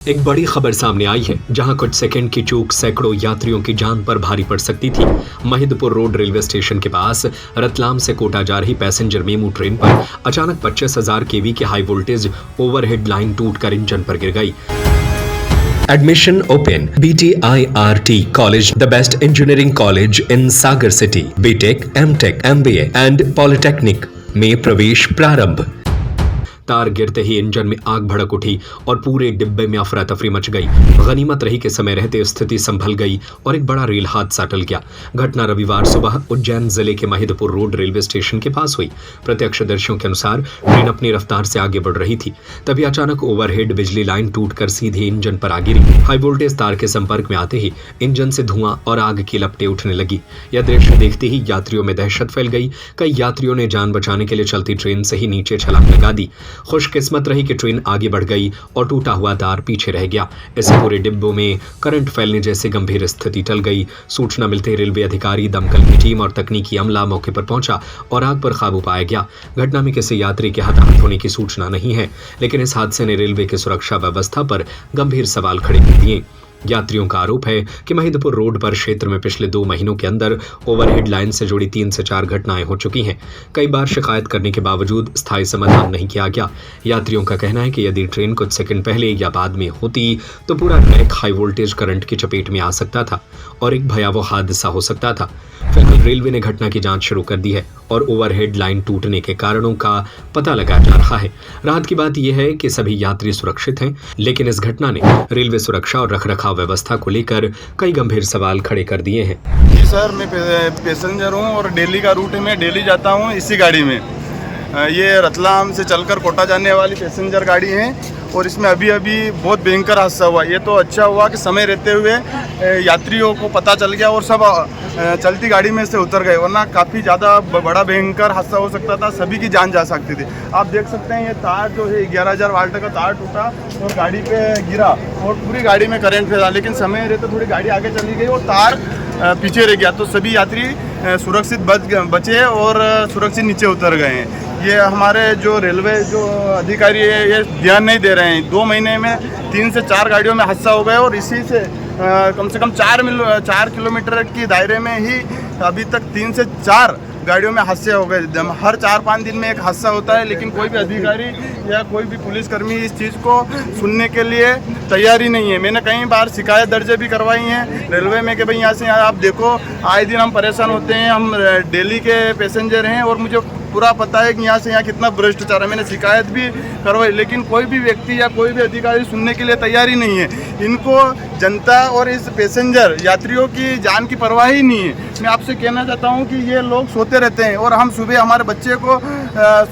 एक बड़ी खबर सामने आई है जहां कुछ सेकंड की चूक सैकड़ों यात्रियों की जान पर भारी पड़ सकती थी। महिदपुर रोड रेलवे स्टेशन के पास रतलाम से कोटा जा रही पैसेंजर मेमू ट्रेन पर अचानक 25,000 केवी की हाई वोल्टेज ओवरहेड लाइन टूटकर इंजन पर गिर गई। Admission open. BTIRT College, the best engineering college in Sagar City. BTech, MTech, MBA and Polytechnic में प्रवेश प्रारंभ। तार गिरते ही इंजन में आग भड़क उठी और पूरे डिब्बे में अफरा तफरी मच गई। गनीमत रही कि समय रहते स्थिति संभल गई और एक बड़ा रेल हादसा टल गया। घटना रविवार सुबह उज्जैन जिले के महिदपुर रोड रेलवे स्टेशन के पास हुई। प्रत्यक्षदर्शियों के अनुसार ट्रेन अपनी रफ्तार से आगे बढ़ रही थी, तभी अचानक ओवरहेड बिजली लाइन टूटकर सीधे इंजन पर आ गिरी। हाई वोल्टेज तार के संपर्क में आते ही इंजन से धुआं और आग की लपटें उठने लगी। यह दृश्य देखते ही यात्रियों में दहशत फैल गई। कई यात्रियों ने जान बचाने के लिए चलती ट्रेन से ही नीचे छलांग लगा दी। खुशकिस्मत रही कि ट्रेन आगे बढ़ गई और टूटा हुआ तार पीछे रह गया। इससे पूरे डिब्बों में करंट फैलने जैसे गंभीर स्थिति टल गई। सूचना मिलते ही रेलवे अधिकारी, दमकल की टीम और तकनीकी अमला मौके पर पहुंचा और आग पर काबू पाया गया। घटना में किसी यात्री के हताहत होने की सूचना नहीं है, लेकिन इस हादसे ने रेलवे की सुरक्षा व्यवस्था पर गंभीर सवाल खड़े कर दिए। यात्रियों का आरोप है कि महिदपुर रोड पर क्षेत्र में पिछले 2 महीनों के अंदर ओवरहेड लाइन से जुड़ी 3 से 4 घटनाएं हो चुकी हैं। कई बार शिकायत करने के बावजूद स्थायी समाधान नहीं किया गया। यात्रियों का कहना है कि यदि ट्रेन कुछ सेकंड पहले या बाद में होती तो पूरा ट्रैक हाई वोल्टेज करंट की चपेट में आ सकता था और एक भयावह हादसा हो सकता था। फिलहाल रेलवे ने घटना की जांच शुरू कर दी है और ओवरहेड लाइन टूटने के कारणों का पता लगाया जा रहा है। राहत की बात यह है कि सभी यात्री सुरक्षित हैं, लेकिन इस घटना ने रेलवे सुरक्षा और रखरखाव व्यवस्था को लेकर कई गंभीर सवाल खड़े कर दिए हैं। जी सर, मैं पैसेंजर हूँ और दिल्ली का रूट है, मैं दिल्ली जाता हूँ इसी गाड़ी में। ये रतलाम से चलकर कोटा जाने वाली पैसेंजर गाड़ी है और इसमें अभी बहुत भयंकर हादसा हुआ। ये तो अच्छा हुआ कि समय रहते हुए यात्रियों को पता चल गया और सब चलती गाड़ी में से उतर गए, वरना काफ़ी ज़्यादा बड़ा भयंकर हादसा हो सकता था, सभी की जान जा सकती थी। आप देख सकते हैं ये तार जो है 11,000 वाल्ट का तार टूटा और गाड़ी पे गिरा और पूरी गाड़ी में करंट फैला, लेकिन समय रहते थोड़ी गाड़ी आगे चली गई और तार पीछे रह गया, तो सभी यात्री सुरक्षित बचे और सुरक्षित नीचे उतर गए हैं। ये हमारे जो रेलवे जो अधिकारी है ये ध्यान नहीं दे रहे हैं। 2 महीने में 3 से 4 गाड़ियों में हादसा हो गया और इसी से कम से कम 4 किलोमीटर की दायरे में ही अभी तक 3 से 4 गाड़ियों में हादसे हो गए। हर 4-5 दिन में एक हादसा होता है, लेकिन कोई भी अधिकारी या कोई भी पुलिसकर्मी इस चीज़ को सुनने के लिए तैयार ही नहीं है। मैंने कई बार शिकायत दर्ज भी करवाई हैं रेलवे में कि भाई यहाँ से आप देखो, आए दिन हम परेशान होते हैं, हम दिल्ली के पैसेंजर हैं और मुझे पूरा पता है कि यहाँ से यहाँ कितना भ्रष्टाचार है। मैंने शिकायत भी करवाई, लेकिन कोई भी व्यक्ति या कोई भी अधिकारी सुनने के लिए तैयार ही नहीं है। इनको जनता और इस पैसेंजर यात्रियों की जान की परवाह ही नहीं है। मैं आपसे कहना चाहता हूँ कि ये लोग सोते रहते हैं और हम सुबह हमारे बच्चे को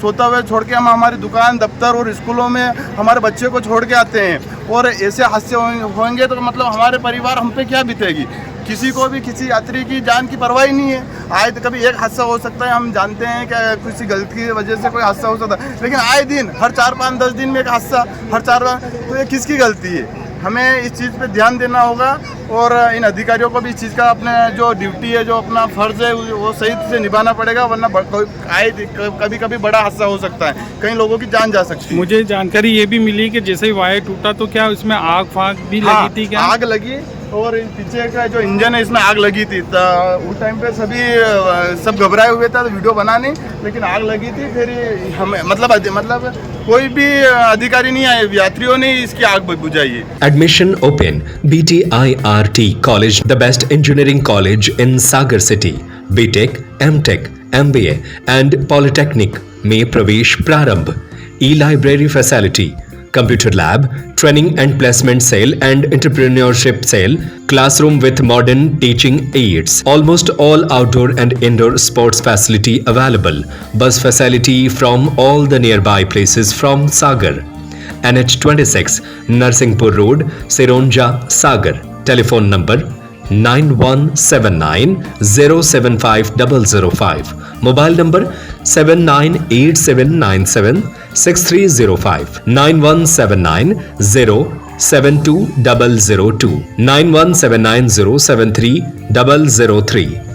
सोता हुए छोड़ के हम हमारी दुकान, दफ्तर और स्कूलों में हमारे बच्चे को छोड़ के आते हैं और ऐसे हादसे होंगे तो मतलब हमारे परिवार हम पे क्या बीतेगी। किसी को भी किसी यात्री की जान की परवाह ही नहीं है। आए तो कभी एक हादसा हो सकता है, हम जानते हैं कि किसी गलती की वजह से कोई हादसा हो सकता है, लेकिन आए दिन हर 4-5-10 दिन में एक हादसा, हर 4 बार, तो ये किसकी गलती है? हमें इस चीज़ पे ध्यान देना होगा और इन अधिकारियों को भी इस चीज़ का अपने जो ड्यूटी है, जो अपना फ़र्ज़ है वो सही से निभाना पड़ेगा, वरना कभी कभी बड़ा हादसा हो सकता है, कई लोगों की जान जा सकती है। मुझे जानकारी ये भी मिली कि जैसे ही वायर टूटा तो क्या उसमें आग फाग भी लगी थी क्या? आग लगी और पीछे का जो इंजन है इसमें आग लगी थी। तो उस टाइम पे सब घबराए हुए थे, तो वीडियो बना नहीं, लेकिन आग लगी थी। फिर हमें मतलब कोई भी अधिकारी नहीं आए, यात्रियों ने इसकी आग बुझाई है। Admission open. BTIRT College, the best engineering college in Sagar City. BTech, MTech, MBA and Polytechnic में प्रवेश प्रारंभ। E-library facility, computer lab, training and placement cell and entrepreneurship cell, classroom with modern teaching aids, almost all outdoor and indoor sports facility available, bus facility from all the nearby places from Sagar. NH26, Narsinghpur Road, Sironja, Sagar. Telephone number 9179075005. Mobile number 7987976305. 9179072002. 9179073003.